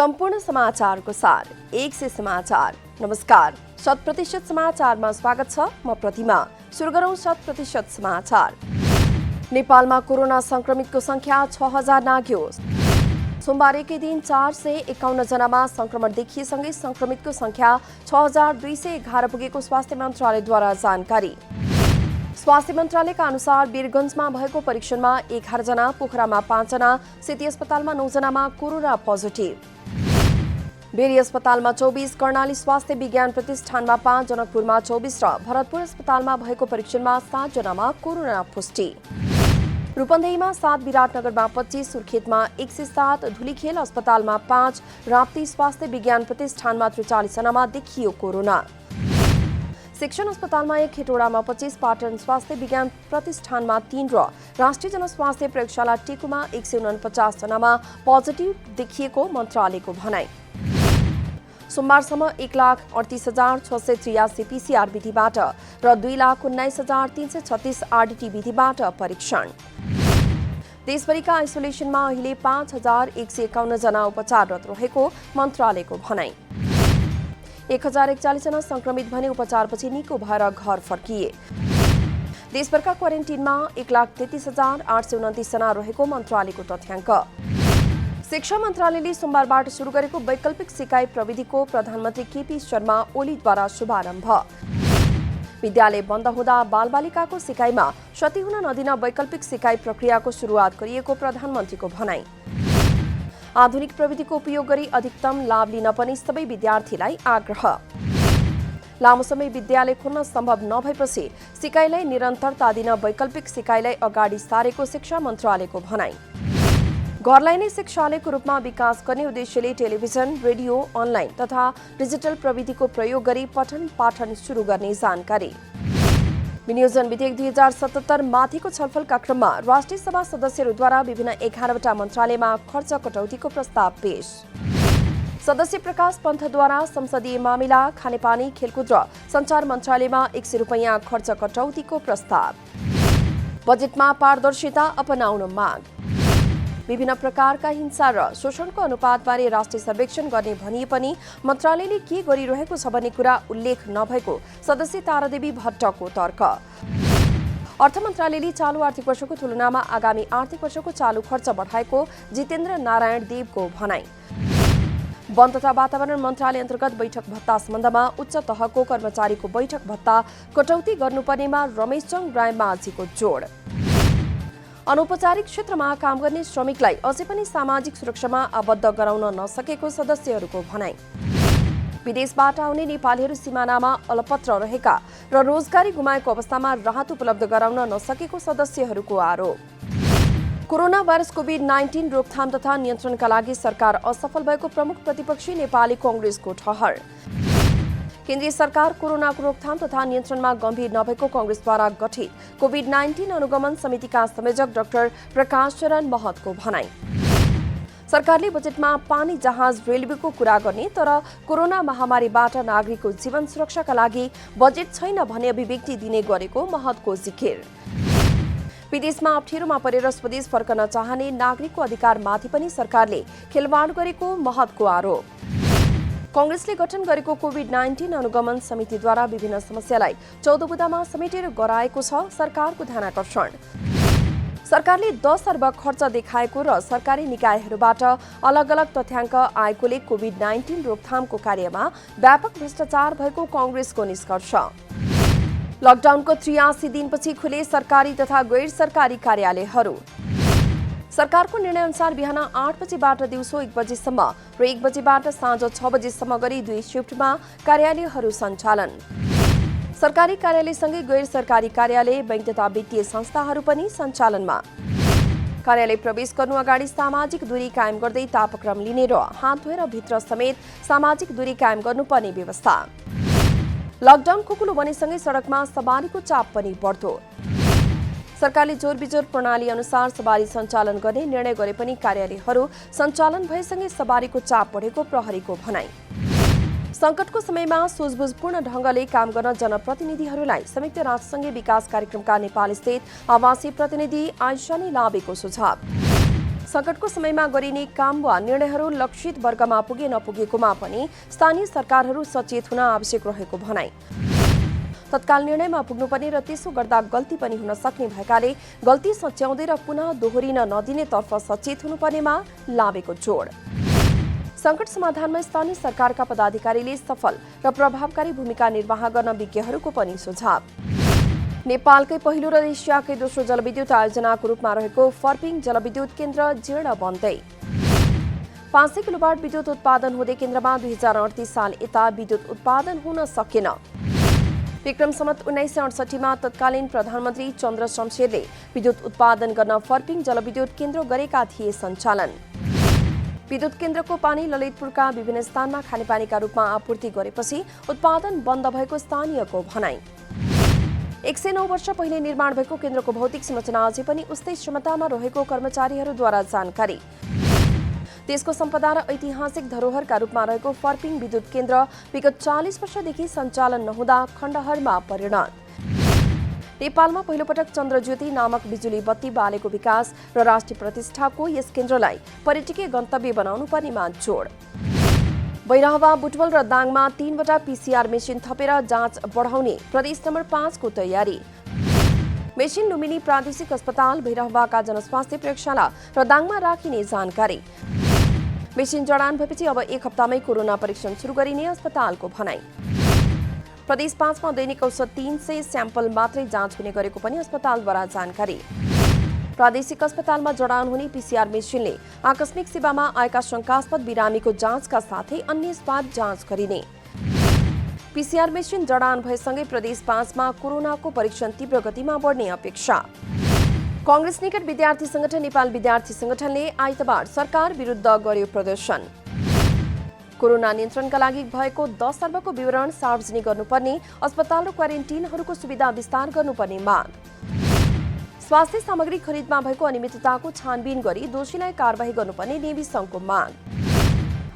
संपूर्ण समाचारको सार एक से समाचार। नमस्कार, 100% समाचारमा स्वागत छ। म प्रतिमा। सुरु गरौं 100% समाचार। नेपालमा कोरोना संक्रमितको संख्या 6000 नाग्यो। सोमबार एकै दिन 451 जनामा संक्रमण देखिएसँगै संक्रमितको संख्या 6211 पुगेको स्वास्थ्य मन्त्रालयद्वारा जानकारी। स्वास्थ्य मन्त्रालयका अनुसार वीरगञ्जमा भएको परीक्षणमा 11 जना, पोखरामा 5 जना, सेती अस्पतालमा 9 जनामा कोरोना पोजिटिभ। बेरी अस्पतालमा 24, कर्णाली स्वास्थ्य विज्ञान प्रतिष्ठानमा 5, जनकपुरमा 24 र भरतपुर अस्पतालमा भएको परीक्षणमा 7 जनामा कोरोना पुष्टि। रूपन्देहीमा 7, विराटनगरमा 25, सुर्खेतमा 107, धुलीखेल अस्पतालमा 5, राप्ती स्वास्थ्य विज्ञान प्रतिष्ठानमा 43 जनामा देखियो कोरोना। शिक्षण अस्पतालमा 1, हेटौडामा 25, पाटन स्वास्थ्य विज्ञान प्रतिष्ठानमा 3 र राष्ट्रिय जनस्वास्थ्य प्रयोगशाला टेकुमा 149 जनामा पोजिटिभ देखिएको मन्त्रालयको भनाई। सोमबारसम्म 1,38,683 पीसीआर विधिबाट र 2,19,336 आरडीटी विधिबाट परीक्षण। देशभरिका आइसोलेसनमा अहिले 5,151 जना उपचाररत रहेको मन्त्रालयको भनाई। 1,041 जना संक्रमित भने उपचारपछि निको भएर घर फर्किए। देशभरका क्वारेन्टिनमा 1,33,829 जना रहेको मन्त्रालयको तथ्याङ्क। शिक्षा मन्त्रालयले सोमबारबाट सुरु गरेको वैकल्पिक सिकाइ प्रविधिको प्रधानमन्त्री केपी शर्मा ओलीद्वारा शुभारम्भ। विद्यालय बन्द हुँदा बालबालिकाको सिकाइमा क्षति हुन नदिन वैकल्पिक सिकाइ प्रक्रियाको सुरुवात गरिएको प्रधानमन्त्रीको भनाई। आधुनिक प्रविधिको उपयोग गरी अधिकतम लाभ लिन पनि सबै विद्यार्थीलाई आग्रह। लामो समय विद्यालय खोल्न सम्भव नभएपछि सिकाइलाई निरन्तरता दिन वैकल्पिक सिकाइलाई अगाडि सारेको शिक्षा मन्त्रालयको भनाई। घरलाई नै शिक्षालयको रूपमा विकास गर्ने उद्देश्यले टेलिभिजन, रेडियो, अनलाइन तथा डिजिटल प्रविधिको प्रयोग गरी पठन पाठन सुरु गर्ने जानकारी। विनियोजन विधेयक 2077 माथिको छलफलका क्रममा राष्ट्रिय सभा सदस्यहरूद्वारा विभिन्न 11वटा मन्त्रालयमा खर्च कटौतीको प्रस्ताव पेश। सदस्य प्रकाश पन्थद्वारा संसदीय मामिला, खानेपानी, खेलकुद र सञ्चार मन्त्रालयमा 100 रुपैयाँ खर्च कटौतीको प्रस्ताव। बजेटमा पारदर्शिता अपनाउन माग। विभिन्न प्रकारका हिंसा र शोषणको अनुपातबारे राष्ट्रिय सर्वेक्षण गर्ने भनिए पनि मन्त्रालयले के गरिरहेको छ भन्ने कुरा उल्लेख नभएको सदस्य तारादेवी भट्टको तर्क। अर्थ मन्त्रालयले चालु आर्थिक वर्षको तुलनामा आगामी आर्थिक वर्षको चालु खर्च बढाएको जितेन्द्र नारायण देवको भनाई। वन तथा वातावरण मन्त्रालय अन्तर्गत बैठक भत्ता सम्बन्धमा उच्च तहको कर्मचारीको बैठक भत्ता कटौती गर्नुपर्नेमा रमेशचङ रायमाझीको जोड। अनौपचारिक क्षेत्रमा काम गर्ने श्रमिकलाई अझै पनि सामाजिक सुरक्षामा आबद्ध गराउन नसकेको सदस्यहरूको भनाई। विदेशबाट आउने नेपालीहरू सिमानामा अलपत्र रहेका र रोजगारी गुमाएको अवस्थामा राहत उपलब्ध गराउन नसकेको सदस्यहरूको आरोप। कोरोना भाइरस कोभिड-19 रोकथाम तथा नियन्त्रणका लागि सरकार असफल भएको प्रमुख प्रतिपक्षी नेपाली कांग्रेसको ठहर। केन्द्रीय सरकार कोरोनाको रोकथाम तथा नियन्त्रणमा गम्भीर नभएको कांग्रेसद्वारा गठित कोभिड-19 अनुगमन समितिका संयोजक डाक्टर प्रकाश चरण महतको भनाई। सरकारले बजेटमा पानी जहाज रेलवेको कुरा गर्ने तर कोरोना महामारीबाट नागरिकको जीवन सुरक्षाका लागि बजेट छैन भन्ने अभिव्यक्ति दिने गरेको महतको जिकिर। विदेशमा अप्ठ्यारोमा परेर स्वदेश फर्कन चाहने नागरिकको अधिकारमाथि पनि सरकारले खेलवाड गरेको महतको आरोप। कांग्रेसले गठन गरेको कोभिड-19 अनुगमन समितिद्वारा विभिन्न समस्यालाई 14 बुँदामा समेटेर गराएको छ सरकारको ध्यानाकर्षण। सरकारले 10 अर्ब खर्च देखाएको र सरकारी निकायहरूबाट अलग अलग तथ्याङ्क आएकोले कोभिड-19 रोकथामको कार्यमा व्यापक भ्रष्टाचार भएको कांग्रेसको निष्कर्ष। लकडाउनको 83 दिनपछि खुले सरकारी तथा गैर सरकारी कार्यालयहरू। सरकारको निर्णयअनुसार बिहान 8 बजेबाट दिउँसो 1 बजेसम्म र 1 बजेबाट साँझ 6 बजेसम्म गरी 2 शिफ्टमा कार्यालयहरू सञ्चालन। सरकारी कार्यालयसँगै गैर सरकारी कार्यालय, बैंक तथा वित्तीय संस्थाहरू पनि सञ्चालनमा। कार्यालय प्रवेश गर्नु अगाडि सामाजिक दूरी कायम गर्दै तापक्रम लिने र हात धोएर भित्र समेत सामाजिक दूरी कायम गर्नुपर्ने व्यवस्था। लकडाउन खुकुलो बनेसँगै सडकमा सवारीको चाप पनि बढ्दो। सरकारले जोरबिजोर प्रणाली अनुसार सवारी सञ्चालन गर्ने निर्णय गरे पनि कार्यालयहरू सञ्चालन भएसँगै सवारीको चाप बढेको प्रहरीको भनाई। संकटको समयमा सूझबुझपूर्ण ढंगले काम गर्न जनप्रतिनिधिहरूलाई संयुक्त राष्ट्रसङ्घीय विकास कार्यक्रमका नेपाल स्थित आवासीय प्रतिनिधि आइशानी लाबेको सुझाव। सङ्कटको समयमा गरिने काम वा निर्णयहरू लक्षित वर्गमा पुगे नपुगेकोमा पनि स्थानीय सरकारहरू सचेत हुन आवश्यक रहेको भनाई। तत्काल निर्णयमा पुग्नुपर्ने र त्यसो गर्दा गल्ती पनि हुन सक्ने भएकाले गल्ती सच्याउँदै र पुनः दोहोरिन नदिनेतर्फ सचेत हुनुपर्नेमा लाभेको जोड। सङ्कट समाधानमा स्थानीय सरकारका पदाधिकारीले सफल र प्रभावकारी भूमिका निर्वाह गर्न विज्ञहरूको पनि सुझाव। नेपालकै पहिलो र एसियाकै दोस्रो जलविद्युत आयोजनाको रूपमा रहेको फर्पिङ जलविद्युत केन्द्र जीर्ण बन्दै। 500 किलोवाट विद्युत उत्पादन हुँदै केन्द्रमा 2038 साल यता विद्युत उत्पादन हुन सकेन। विक्रम सम्वत 1968 मा तत्कालीन प्रधानमन्त्री चन्द्र शमशेरले विद्युत उत्पादन गर्न फर्पिङ जलविद्युत केन्द्र गरेका थिए सञ्चालन। विद्युत केन्द्रको पानी ललितपुरका विभिन्न स्थानमा खानेपानीका रूपमा आपूर्ति गरेपछि उत्पादन बन्द भएको स्थानीयको भनाई। 109 वर्ष पहिले निर्माण भएको केन्द्रको भौतिक संरचना अझै पनि उस्तै क्षमतामा रहेको कर्मचारीहरूद्वारा जानकारी। देशको सम्पदा र ऐतिहासिक धरोहरका रूपमा रहेको फर्पिङ विद्युत केन्द्र विगत 40 वर्षदेखि सञ्चालन नहुँदा खण्डहरमा परिणत। नेपालमा पहिलोपटक चन्द्रज्योति नामक बिजुली बत्ती बालेको विकास र राष्ट्रिय प्रतिष्ठाको यस केन्द्रलाई पर्यटकीय गन्तव्य बनाउनु पर्नेमा जोड। बैरहवा, बुटवल र दाङमा 3वटा PCR मेसिन थपेर जाँच बढाउने प्रदेश नम्बर 5 को तयारी। मेसिन लुम्बिनी प्रादेशिक अस्पताल, भैरहवाका जनस्वास्थ्य प्रयोगशाला र दाङमा राखिने जानकारी। मेसिन जडान भएपछि अब 1 हप्तामै कोरोना परीक्षण सुरु गरिने अस्पतालको भनाई। प्रदेश 5 मा दैनिक औसत 300 स्याम्पल मात्रै जाँच हुने गरेको पनि अस्पतालद्वारा जानकारी। प्रादेशिक अस्पतालमा जडान हुने PCR मेसिनले आकस्मिक सेवामा आएका शंकास्पद बिरामीको जाँचका साथै अन्य स्वाब जाँच गरिने। PCR मेसिन जडान भएसँगै प्रदेश 5 मा कोरोनाको परीक्षण तीव्र गतिमा बढ्ने अपेक्षा। कांग्रेस निकट विद्यार्थी संगठन नेपाल विद्यार्थी संगठनले आइतबार सरकार विरुद्ध गर्यो प्रदर्शन। कोरोना नियन्त्रणका लागि भएको 10 अर्बको विवरण सार्वजनिक गर्नुपर्ने, अस्पताल र क्वारेन्टिनहरूको सुविधा विस्तार गर्नुपर्ने माग। स्वास्थ्य सामग्री खरिदमा भएको अनियमितताको छानबिन गरी दोषीलाई कारबाही गर्नुपर्ने नेवी संघको माग।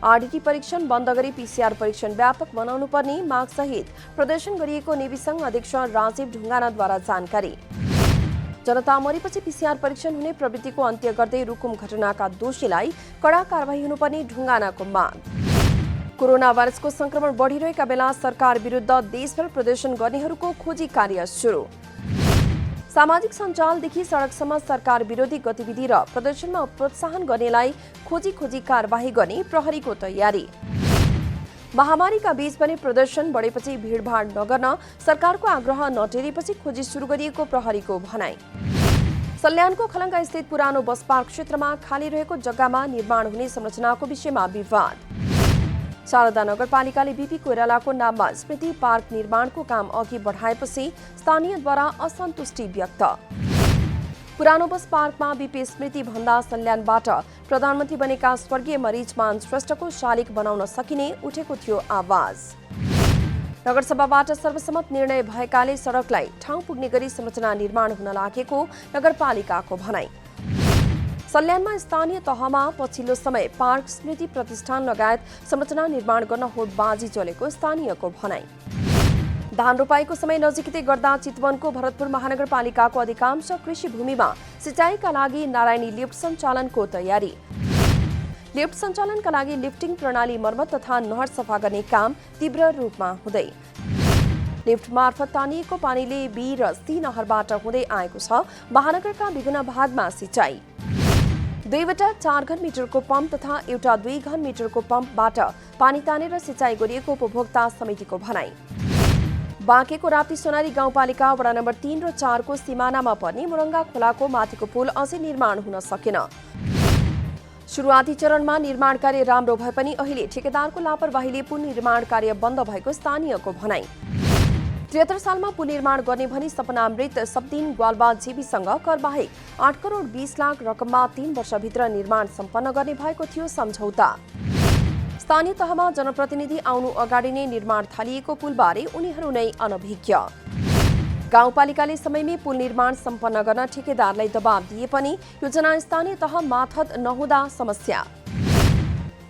आरडीटी परीक्षण बन्द गरी PCR परीक्षण व्यापक बनाउनु पर्ने माग सहित प्रदर्शन गरिएको नेवी संघ अध्यक्ष राजीव ढुङ्गानाद्वारा जानकारी। जनता मरेपछि PCR परीक्षण हुने प्रवृत्तिको अन्त्य गर्दै रुकुम घटनाका दोषीलाई कड़ा कारबाही हुनुपर्ने ढुङ्गानाको माग। कोरोना भाइरसको संक्रमण बढिरहेका बेला सरकार विरुद्ध देशभर प्रदर्शन गर्नेहरूको खोजी कार्य सुरु। सामाजिक सञ्जालदेखि सडकसम्म सरकार विरोधी गतिविधि र प्रदर्शनमा प्रोत्साहन गर्नेलाई खोजी कारबाही गर्ने प्रहरीको तयारी। महामारीका बीच पनि प्रदर्शन बढेपछि भीडभाड नगर्न सरकारको आग्रह नटेरेपछि खोजी सुरु गरिएको प्रहरीको भनाई। सल्यानको खलङ्गा स्थित पुरानो बस पार्क क्षेत्रमा खाली रहेको जग्गामा निर्माण हुने संरचनाको विषयमा विवाद। शारदा नगरपालिकाले बीपी कोइरालाको नाममा स्मृति पार्क निर्माणको काम अघि बढाएपछि स्थानीयद्वारा असन्तुष्टि व्यक्त। पुरानो बस पार्कमा बीपी स्मृति भन्दा सल्यानबाट प्रधानमन्त्री बनेका स्वर्गीय मरिचमान श्रेष्ठको शालिग बनाउन सकिने उठेको थियो आवाज। नगरसभाबाट सर्वसम्मत निर्णय भएकाले सडकलाई ठाउँ पुग्ने गरी संरचना निर्माण हुन लागेको नगरपालिकाको भनाई। सल्यानमा स्थानीय तहमा पछिल्लो समय पार्क स्मृति प्रतिष्ठान लगायत संरचना निर्माण गर्न होडबाजी चलेको स्थानीयको भनाई। धान रोपाईको समय नजिकै गर्दा चितवनको भरतपुर महानगरपालिकाको अधिकांश कृषि भूमिमा सिँचाइका लागि नारायणी लिफ्ट सञ्चालनको तयारी। लिफ्ट सञ्चालनका लागि लिफ्टिङ प्रणाली मर्मत तथा नहर सफा गर्ने काम तीव्र रूपमा हुँदै। लिफ्ट मार्फत तानिएको पानीले बी र सी नहरबाट हुँदै आएको छ महानगरका विभिन्न भागमा सिँचाइ। 2वटा 4 घन मिटरको पम्प तथा एउटा 2 घन मिटरको पम्पबाट पानी तानेर सिँचाइ गरिएको उपभोक्ता समितिको भनाई। बाँकेको राप्ती सोनारी गाउँपालिका वडा नम्बर 3 र 4 को सिमानामा पर्ने मुरङ्गा खोलाको माथिको पुल अझै निर्माण हुन सकेन। सुरुवाती चरणमा निर्माण कार्य राम्रो भए पनि अहिले ठेकेदारको लापरवाहीले पुल निर्माण कार्य बन्द भएको स्थानीयको भनाई। 73 सालमा पुल निर्माण गर्ने भनी सपनामृत सबदिन ग्वालबा जीबीसँग करबाहेक 8 करोड 20 लाख रकममा 3 वर्षभित्र निर्माण सम्पन्न गर्ने भएको थियो सम्झौता। स्थानीय तहमा जनप्रतिनिधि आउनु अगाडि नै निर्माण थालिएको पुलबारे उनीहरू नै अनभिज्ञ। गाउँपालिकाले समयमै पुल निर्माण सम्पन्न गर्न ठेकेदारलाई दबाब दिए पनि योजना स्थानीय तह माथत नहुँदा समस्या।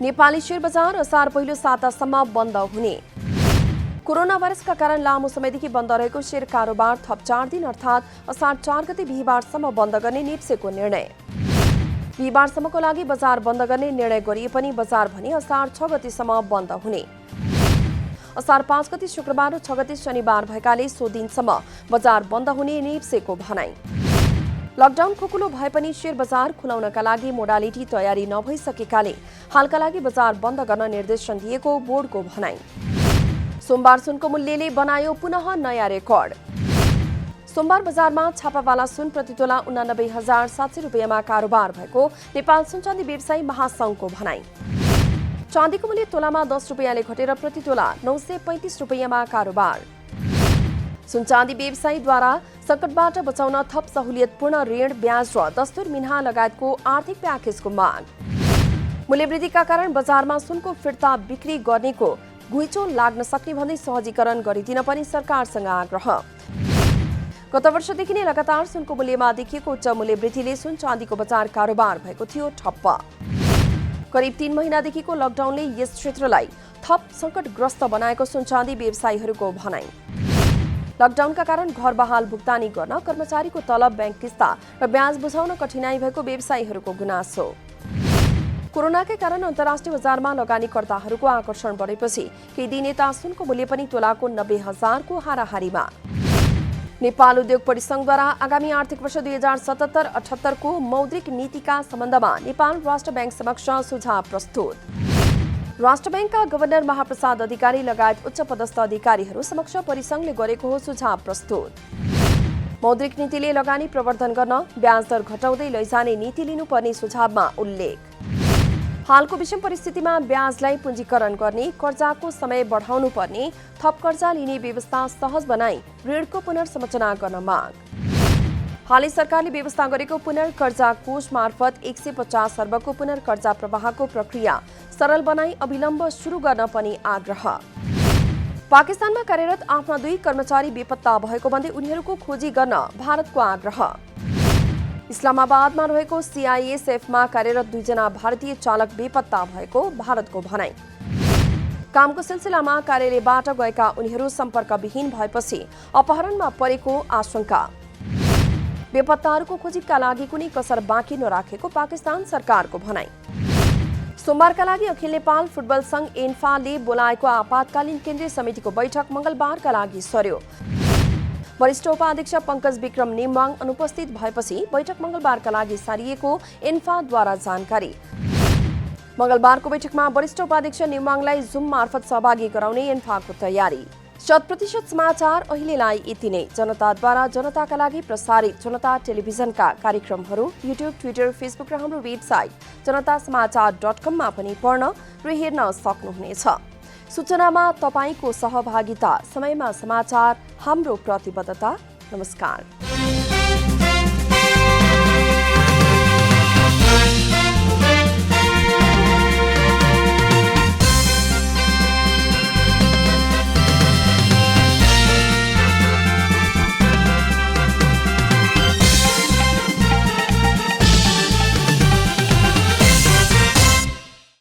नेपाली शेयर बजार असार पहिलो सातासम्म बन्द हुने। कोरोना भाइरसका कारण लामो समयदेखि बन्द रहेको शेयर कारोबार थप 4 दिन अर्थात् असार 4 गते बिहीबारसम्म बन्द गर्ने नेप्सेको निर्णय। बिहीबारसम्मको लागि बजार बन्द गर्ने निर्णय गरिए पनि बजार भने असार 6 गतेसम्म बन्द हुने। असार 5 गते शुक्रबार र 6 गते शनिबार भएकाले सो दिनसम्म बजार बन्द हुने नेप्सेको भनाई। लकडाउन खुकुलो भए पनि शेयर बजार खुलाउनका लागि मोडालिटी तयारी नभइसकेकाले हालका लागि बजार बन्द गर्न निर्देशन दिएको बोर्डको भनाई। सोमबार सुनको मूल्यले बनायो पुनः नयाँ रेकर्ड। सोमबार बजारमा छापावाला सुन प्रति तोला 89,700 रुपियाँमा कारोबार भएको नेपाल सुनचाँदी व्यवसायी महासंघको भनाई। चाँदीको मूल्य तोलामा 10 रुपियाँले घटेर प्रति तोला 935 रुपियाँमा कारोबार। सुनचाँदी व्यवसायीद्वारा संकटबाट बचाउन थप सहुलियतपूर्ण ऋण, ब्याज र दस्तुर मिन्हा लगायतको आर्थिक प्याकेजको माग। मूल्यवृद्धिका कारण बजारमा सुनको फिर्ता बिक्री गर्नेको घुइँचो लाग्न सक्ने भन्दै सहजीकरण गरिदिन पनि सरकारसँग आग्रह। गत वर्षदेखि नै लगातार सुनको मूल्यमा देखिएको उच्च मूल्यवृद्धिले सुन चाँदीको बजार कारोबार भएको थियो ठप्प। करिब 3 महिनादेखिको लकडाउनले यस क्षेत्रलाई थप संकटग्रस्त बनाएको सुनचाँदी व्यवसायीहरूको भनाई। लकडाउनका कारण घर बहाल भुक्तानी गर्न, कर्मचारीको तलब, बैंक किस्ता र ब्याज बुझाउन कठिनाई भएको व्यवसायीहरूको गुनासो। कोरोनाकै कारण अन्तर्राष्ट्रिय बजारमा लगानीकर्ताहरूको आकर्षण बढेपछि केही दिन यता सुनको मूल्य पनि तोलाको 90,000 को हाराहारीमा। नेपाल उद्योग परिसंघद्वारा आगामी आर्थिक वर्ष 2077-78 को मौद्रिक नीतिका सम्बन्धमा नेपाल राष्ट्र बैंक समक्ष सुझाव प्रस्तुत। राष्ट्र बैंकका गभर्नर महाप्रसाद अधिकारी लगायत उच्च पदस्थ अधिकारीहरू समक्ष परिसंघले गरेको हो सुझाव प्रस्तुत। मौद्रिक नीतिले लगानी प्रवर्धन गर्न ब्याज दर घटाउँदै लैजाने नीति लिनुपर्ने सुझावमा उल्लेख। हालको विषम परिस्थितिमा ब्याजलाई पुँजीकरण गर्ने, कर्जाको समय बढाउनु पर्ने, थप कर्जा लिने व्यवस्था सहज बनाई ऋणको पुनर्संरचना गर्न माग। हालै सरकारले व्यवस्था गरेको पुनर्कर्जा कोष मार्फत 150 अर्बको पुनर्कर्जा प्रवाहको प्रक्रिया सरल बनाई अविलम्ब सुरु गर्न पनि आग्रह। पाकिस्तानमा कार्यरत आफ्ना 2 कर्मचारी बेपत्ता भएको भन्दै उनीहरूको खोजी गर्न भारतको आग्रह। इस्लामाबादमा रहेको सीआईएसएफमा कार्यरत 2 जना भारतीय चालक बेपत्ता भएको भारतको भनाई। कामको सिलसिलामा कार्यालयबाट गएका उनीहरू सम्पर्कविहीन भएपछि अपहरणमा परेको आशंका। बेपत्ताहरूको खोजीका लागि कुनै कसर बाँकी नराखेको पाकिस्तान सरकारको भनाई। सोमबारका लागि अखिल नेपाल फुटबल संघ एन्फाले बोलाएको आपतकालीन केन्द्रीय समितिको बैठक मंगलबारका लागि सर्यो। वरिष्ठ उपाध्यक्ष पंकज विक्रम नेमवाङ अनुपस्थित भएपछि बैठक मंगलबारका लागि सारिएको एन्फाद्वारा जानकारी। मंगलबारको बैठकमा वरिष्ठ उपाध्यक्ष नेमवाङलाई जुम मार्फत सहभागी गराउने एन्फाको तयारी। 100% समाचार अहिलेलाई यति नै। जनताद्वारा जनताका लागि प्रसारित जनता टेलिभिजनका कार्यक्रमहरू युट्युब, ट्विटर, फेसबुक र हाम्रो वेबसाइट जनतासमाचार.com मा पनि पढ्न र हेर्न सक्नुहुनेछ। सूचनामा तपाईको सहभागिता, समयमा समाचार हाम्रो प्रतिबद्धता। नमस्कार।